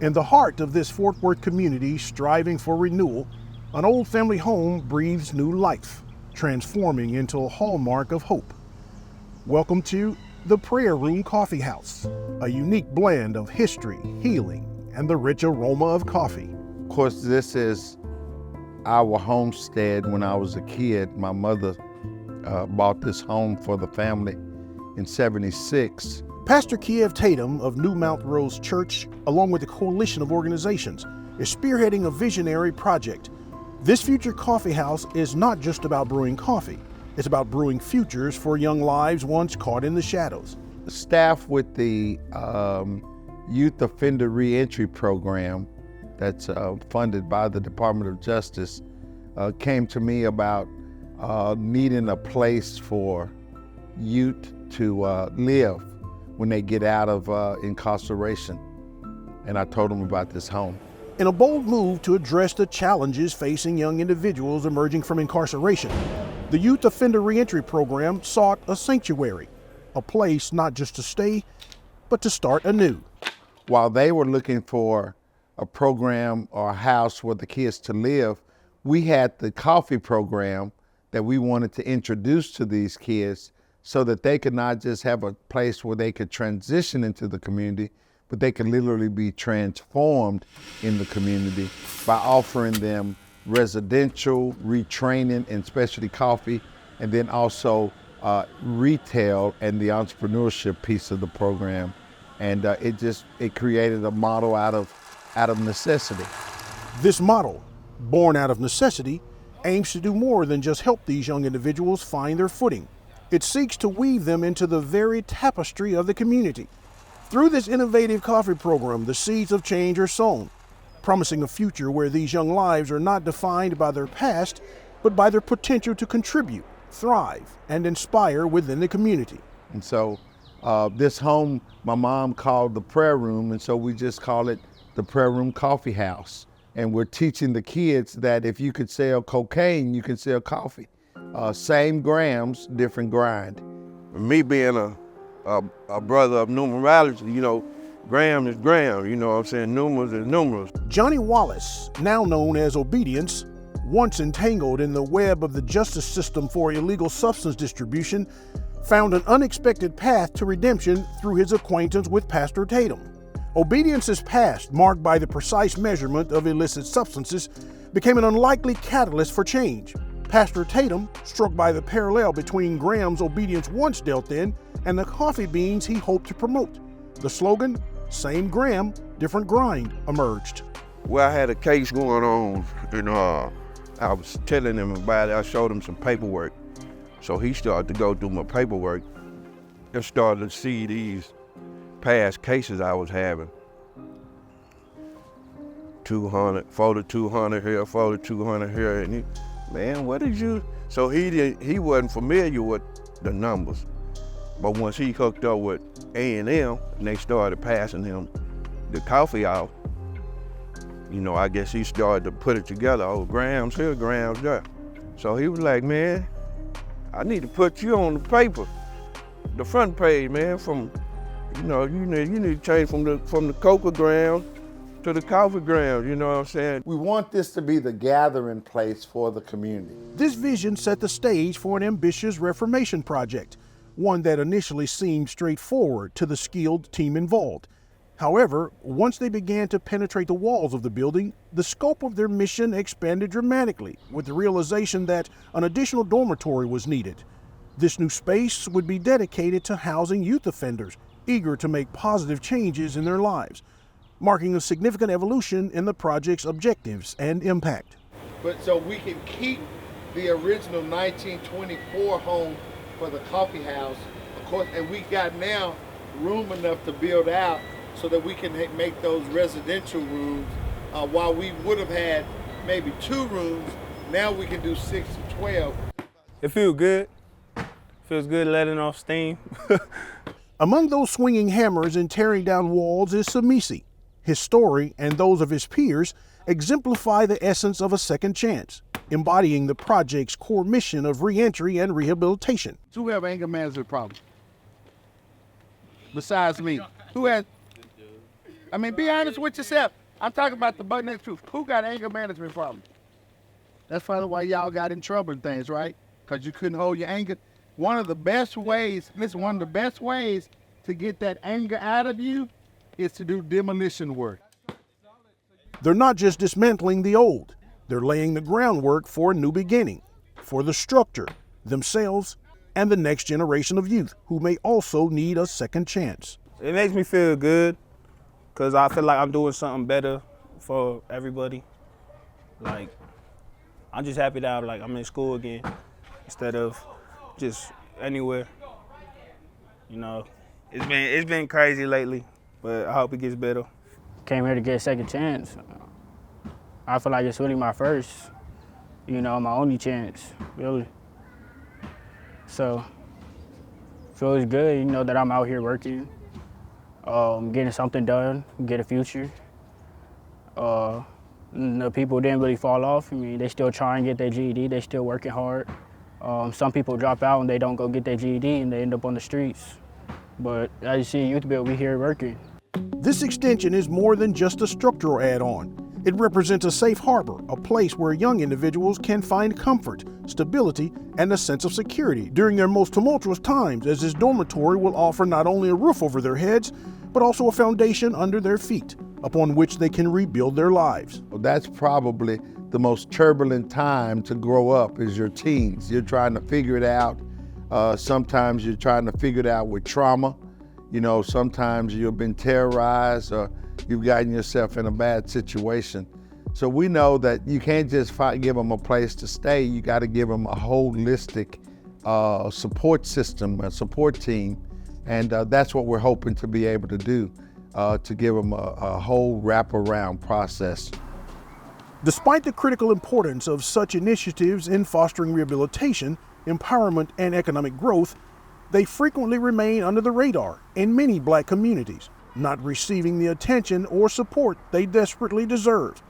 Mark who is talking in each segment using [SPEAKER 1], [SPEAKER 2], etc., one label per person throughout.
[SPEAKER 1] In the heart of this Fort Worth community striving for renewal, an old family home breathes new life, transforming into a hallmark of hope. Welcome to the Prayer Room Coffeehouse, a unique blend of history, healing, and the rich aroma of coffee.
[SPEAKER 2] Of course, this is our homestead. When I was a kid, my mother bought this home for the family in '76.
[SPEAKER 1] Pastor Kyev Tatum of New Mount Rose Church, along with a coalition of organizations, is spearheading a visionary project. This future coffeehouse is not just about brewing coffee. It's about brewing futures for young lives once caught in the shadows.
[SPEAKER 2] Staff with the Youth Offender Reentry Program that's funded by the Department of Justice came to me about needing a place for youth to live when they get out of incarceration. And I told them about this home.
[SPEAKER 1] In a bold move to address the challenges facing young individuals emerging from incarceration, the Youth Offender Reentry Program sought a sanctuary, a place not just to stay, but to start anew.
[SPEAKER 2] While they were looking for a program or a house for the kids to live, we had the coffee program that we wanted to introduce to these kids so that they could not just have a place where they could transition into the community, but they could literally be transformed in the community by offering them residential, retraining in specialty coffee, and then also retail and the entrepreneurship piece of the program. And it created a model out of necessity.
[SPEAKER 1] This model, born out of necessity, aims to do more than just help these young individuals find their footing. It seeks to weave them into the very tapestry of the community. Through this innovative coffee program, the seeds of change are sown, promising a future where these young lives are not defined by their past, but by their potential to contribute, thrive, and inspire within the community.
[SPEAKER 2] And so this home, my mom called the Prayer Room, and so we just call it the Prayer Room Coffeehouse. And we're teaching the kids that if you could sell cocaine, you can sell coffee. Same grams, different grind.
[SPEAKER 3] Me being a brother of numerology, gram is gram, you know what I'm saying? Numerals is numerals.
[SPEAKER 1] Johnny Wallace, now known as Obedience, once entangled in the web of the justice system for illegal substance distribution, found an unexpected path to redemption through his acquaintance with Pastor Tatum. Obedience's past, marked by the precise measurement of illicit substances, became an unlikely catalyst for change. Pastor Tatum, struck by the parallel between grams Obedience once dealt in and the coffee beans he hoped to promote. The slogan, "Same gram, different grind," emerged.
[SPEAKER 3] Well, I had a case going on, and I was telling him about it. I showed him some paperwork. So he started to go through my paperwork and started to see these past cases I was having. 200, 4,200 here, 4,200 here, and he, man, what did you? So he wasn't familiar with the numbers, but once he hooked up with A&M and they started passing him the coffee out, I guess he started to put it together. Oh, grams here, grams there. So he was like, man, I need to put you on the paper, the front page, man. From, you need to change from the cocoa grams to the coffee grams, you know what I'm saying?
[SPEAKER 2] We want this to be the gathering place for the community.
[SPEAKER 1] This vision set the stage for an ambitious reformation project, one that initially seemed straightforward to the skilled team involved. However, once they began to penetrate the walls of the building, the scope of their mission expanded dramatically, with the realization that an additional dormitory was needed. This new space would be dedicated to housing youth offenders, eager to make positive changes in their lives, marking a significant evolution in the project's objectives and impact.
[SPEAKER 4] But so we can keep the original 1924 home for the coffee house, of course, and we got now room enough to build out so that we can make those residential rooms. While we would have had maybe 2 rooms, now we can do 6 to 12.
[SPEAKER 5] It feels good. Feels good letting off steam.
[SPEAKER 1] Among those swinging hammers and tearing down walls is Samisi. His story and those of his peers exemplify the essence of a second chance, embodying the project's core mission of reentry and rehabilitation.
[SPEAKER 4] Who have anger management problems? Besides me. Who has? I mean, be honest with yourself. I'm talking about the butt next truth. Who got anger management problems? That's probably why y'all got in trouble and things, right? Because you couldn't hold your anger. One of the best ways to get that anger out of you is to do demolition work.
[SPEAKER 1] They're not just dismantling the old, they're laying the groundwork for a new beginning, for the structure, themselves, and the next generation of youth who may also need a second chance.
[SPEAKER 5] It makes me feel good because I feel like I'm doing something better for everybody. Like, I'm just happy that I'm in school again instead of just anywhere. You know, it's been crazy lately, but I hope it gets better.
[SPEAKER 6] Came here to get a second chance. I feel like it's really my first, my only chance, really. So, feels good, that I'm out here working, getting something done, get a future. The people didn't really fall off. I mean, they still try and get their GED, they still working hard. Some people drop out and they don't go get their GED and they end up on the streets. But as you see, Youth Build, we here working.
[SPEAKER 1] This extension is more than just a structural add-on. It represents a safe harbor, a place where young individuals can find comfort, stability, and a sense of security during their most tumultuous times, as this dormitory will offer not only a roof over their heads, but also a foundation under their feet, upon which they can rebuild their lives.
[SPEAKER 2] Well, that's probably the most turbulent time to grow up is your teens. You're trying to figure it out. Sometimes you're trying to figure it out with trauma. Sometimes you've been terrorized or you've gotten yourself in a bad situation. So we know that you can't just give them a place to stay. You got to give them a holistic support system, a support team. And that's what we're hoping to be able to do, to give them a whole wraparound process.
[SPEAKER 1] Despite the critical importance of such initiatives in fostering rehabilitation, empowerment, and economic growth, they frequently remain under the radar in many Black communities, not receiving the attention or support they desperately deserve.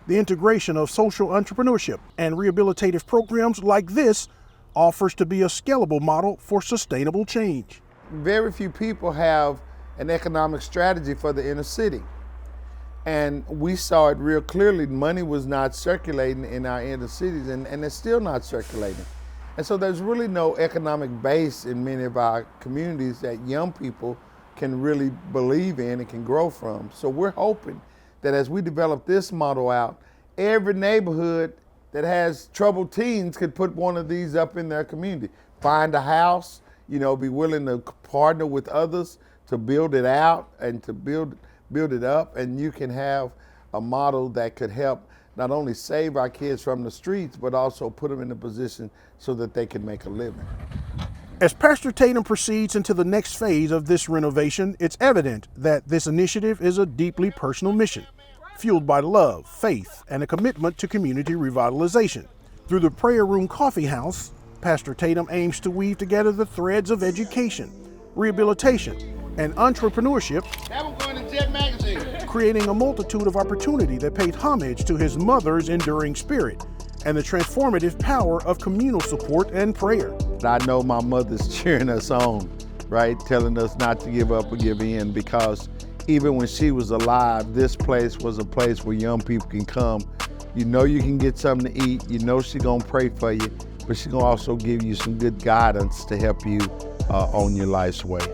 [SPEAKER 1] The integration of social entrepreneurship and rehabilitative programs like this offers to be a scalable model for sustainable change.
[SPEAKER 2] Very few people have an economic strategy for the inner city. And we saw it real clearly. Money was not circulating in our inner cities, and it's still not circulating. And so there's really no economic base in many of our communities that young people can really believe in and can grow from. So we're hoping that as we develop this model out, every neighborhood that has troubled teens could put one of these up in their community. Find a house, be willing to partner with others to build it out and to build it up, and you can have a model that could help not only save our kids from the streets, but also put them in a position so that they can make a living.
[SPEAKER 1] As Pastor Tatum proceeds into the next phase of this renovation, it's evident that this initiative is a deeply personal mission, fueled by love, faith, and a commitment to community revitalization. Through the Prayer Room Coffeehouse, Pastor Tatum aims to weave together the threads of education, rehabilitation, and entrepreneurship, creating a multitude of opportunity that paid homage to his mother's enduring spirit and the transformative power of communal support and prayer.
[SPEAKER 2] I know my mother's cheering us on, right? Telling us not to give up or give in, because even when she was alive, this place was a place where young people can come. You can get something to eat. She's gonna pray for you, but she's gonna also give you some good guidance to help you on your life's way.